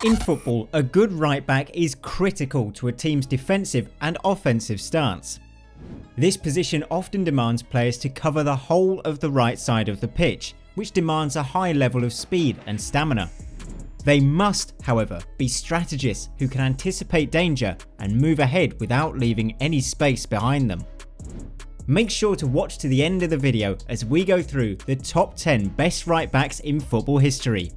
In football, a good right back is critical to a team's defensive and offensive stance. This position often demands players to cover the whole of the right side of the pitch, which demands a high level of speed and stamina. They must, however, be strategists who can anticipate danger and move ahead without leaving any space behind them. Make sure to watch to the end of the video as we go through the top 10 best right backs in football history.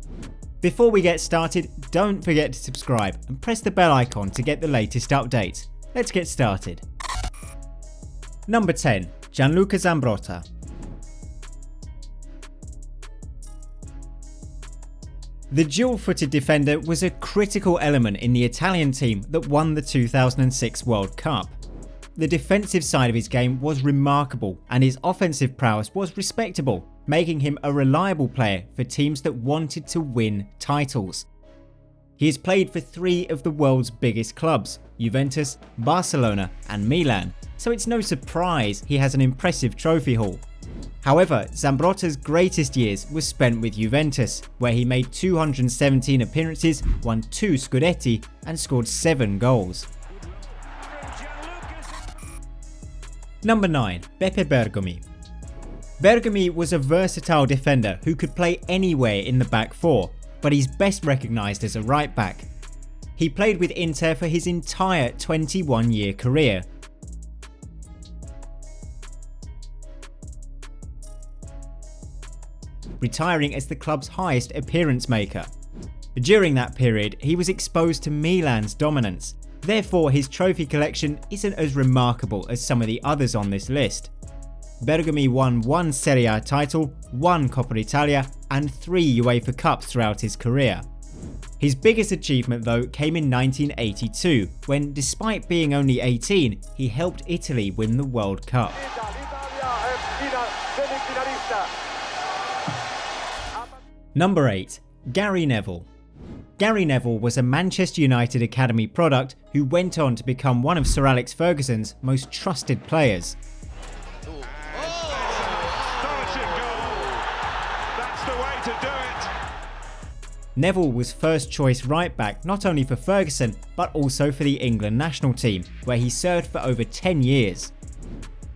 Before we get started, don't forget to subscribe and press the bell icon to get the latest updates. Let's get started. Number 10. Gianluca Ambrota. The dual-footed defender was a critical element in the Italian team that won the 2006 World Cup. The defensive side of his game was remarkable and his offensive prowess was respectable, making him a reliable player for teams that wanted to win titles. He has played for 3 of the world's biggest clubs, Juventus, Barcelona and Milan, so it's no surprise he has an impressive trophy haul. However, Zambrotta's greatest years were spent with Juventus, where he made 217 appearances, won 2 Scudetti and scored 7 goals. Number 9. Pepe Borghi. Borghi was a versatile defender who could play anywhere in the back 4, but he's best recognised as a right back. He played with Inter for his entire 21-year career. Retiring as the club's highest appearance maker. During that period, he was exposed to Milan's dominance, therefore his trophy collection isn't as remarkable as some of the others on this list. Borghi won 1 Serie A title, 1 Coppa Italia and 3 UEFA Cups throughout his career. His biggest achievement though came in 1982 when, despite being only 18, he helped Italy win the World Cup. Number 8. Gary Neville. Gary Neville was a Manchester United Academy product who went on to become one of Sir Alex Ferguson's most trusted players. Neville was first choice right back not only for Ferguson but also for the England national team, where he served for over 10 years.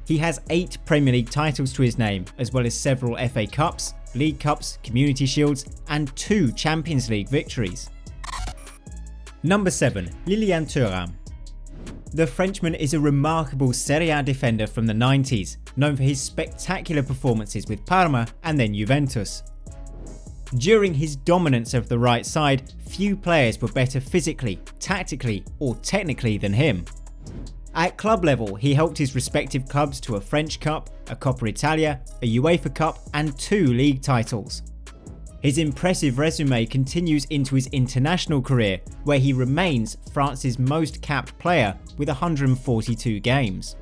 He has 8 Premier League titles to his name, as well as several FA Cups, League Cups, Community Shields and 2 Champions League victories. Number 7. Lilian Thuram. The Frenchman is a remarkable Serie A defender from the 90s, known for his spectacular performances with Parma and then Juventus. During his dominance of the right side, few players were better physically, tactically or technically than him. At club level, he helped his respective clubs to a French Cup, a Coppa Italia, a UEFA Cup and 2 league titles. His impressive resume continues into his international career, where he remains France's most capped player with 142 games.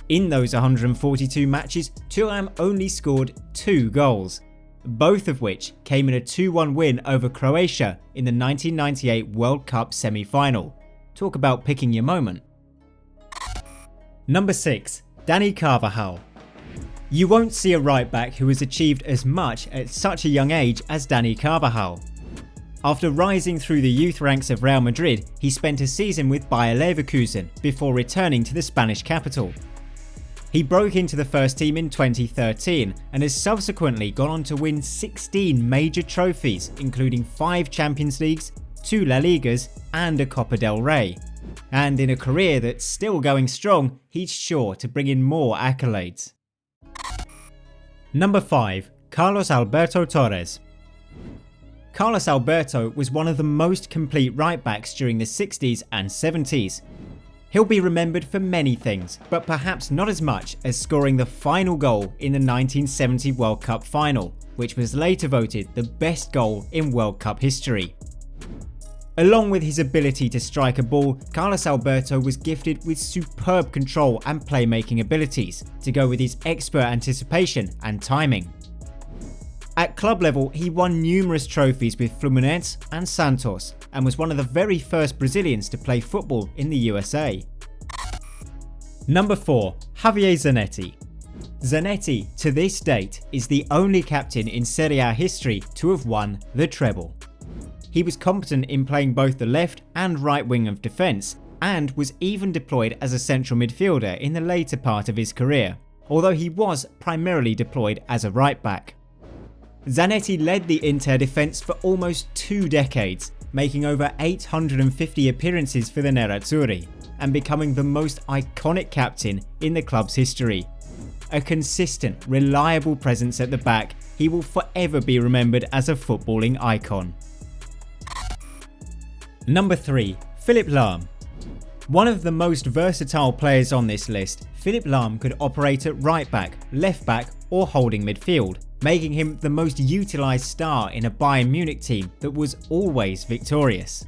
In those 142 matches, Thuram only scored 2 goals, both of which came in a 2-1 win over Croatia in the 1998 World Cup semi-final. Talk about picking your moment. Number 6. Dani Carvajal. You won't see a right back who has achieved as much at such a young age as Dani Carvajal. After rising through the youth ranks of Real Madrid, he spent a season with Bayer Leverkusen before returning to the Spanish capital. He broke into the first team in 2013 and has subsequently gone on to win 16 major trophies, including 5 Champions Leagues, 2 La Ligas and a Copa del Rey. And in a career that's still going strong, he's sure to bring in more accolades. Number 5. Carlos Alberto Torres. Carlos Alberto was one of the most complete right backs during the 60s and 70s. He'll be remembered for many things, but perhaps not as much as scoring the final goal in the 1970 World Cup final, which was later voted the best goal in World Cup history. Along with his ability to strike a ball, Carlos Alberto was gifted with superb control and playmaking abilities, to go with his expert anticipation and timing. At club level, he won numerous trophies with Fluminense and Santos, and was one of the very first Brazilians to play football in the USA. Number 4. Javier Zanetti. Zanetti, to this date, is the only captain in Serie A history to have won the treble. He He was competent in playing both the left and right wing of defence, and was even deployed as a central midfielder in the later part of his career, although he was primarily deployed as a right back. Zanetti led the Inter defence for almost 2 decades, making over 850 appearances for the Nerazzurri, and becoming the most iconic captain in the club's history. A consistent, reliable presence at the back, he will forever be remembered as a footballing icon. Number 3. Philipp Lahm. One of the most versatile players on this list, Philipp Lahm could operate at right back, left back or holding midfield, making him the most utilised star in a Bayern Munich team that was always victorious.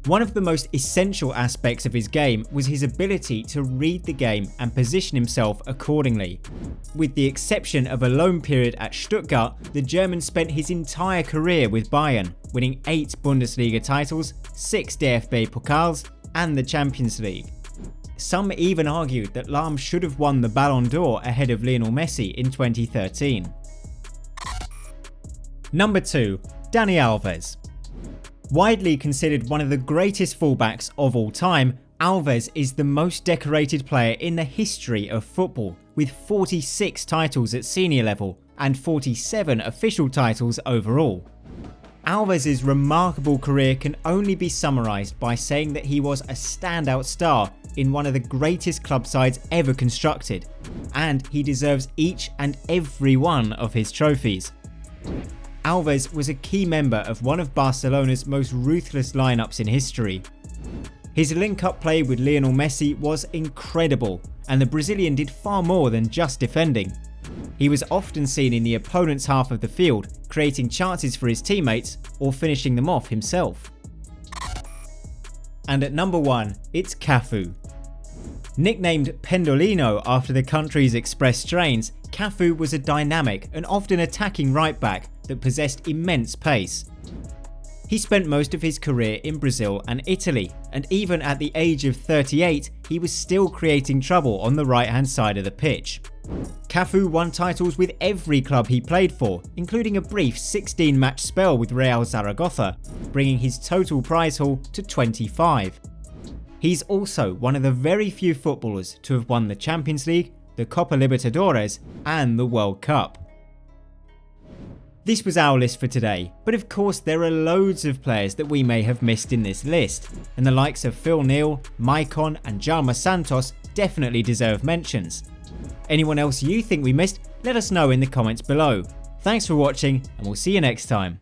One of the most essential aspects of his game was his ability to read the game and position himself accordingly. With the exception of a loan period at Stuttgart, the German spent his entire career with Bayern, winning 8 Bundesliga titles, 6 DFB Pokals, and the Champions League. Some even argued that Lahm should have won the Ballon d'Or ahead of Lionel Messi in 2013. Number 2. Dani Alves. Widely considered one of the greatest fullbacks of all time, Alves is the most decorated player in the history of football, with 46 titles at senior level and 47 official titles overall. Alves' remarkable career can only be summarised by saying that he was a standout star in one of the greatest club sides ever constructed, and he deserves each and every one of his trophies. Alves was a key member of one of Barcelona's most ruthless lineups in history. His link-up play with Lionel Messi was incredible, and the Brazilian did far more than just defending. He was often seen in the opponent's half of the field, creating chances for his teammates or finishing them off himself. And at number 1, it's Cafu. Nicknamed Pendolino after the country's express strains, Cafu was a dynamic and often attacking right back that possessed immense pace. He spent most of his career in Brazil and Italy, and even at the age of 38, he was still creating trouble on the right-hand side of the pitch. Cafu won titles with every club he played for, including a brief 16-match spell with Real Zaragoza, bringing his total prize haul to 25. He's also one of the very few footballers to have won the Champions League, the Copa Libertadores, and the World Cup. This was our list for today, but of course there are loads of players that we may have missed in this list, and the likes of Phil Neal, Maicon and Djalma Santos definitely deserve mentions. Anyone else you think we missed, let us know in the comments below. Thanks for watching, and we'll see you next time.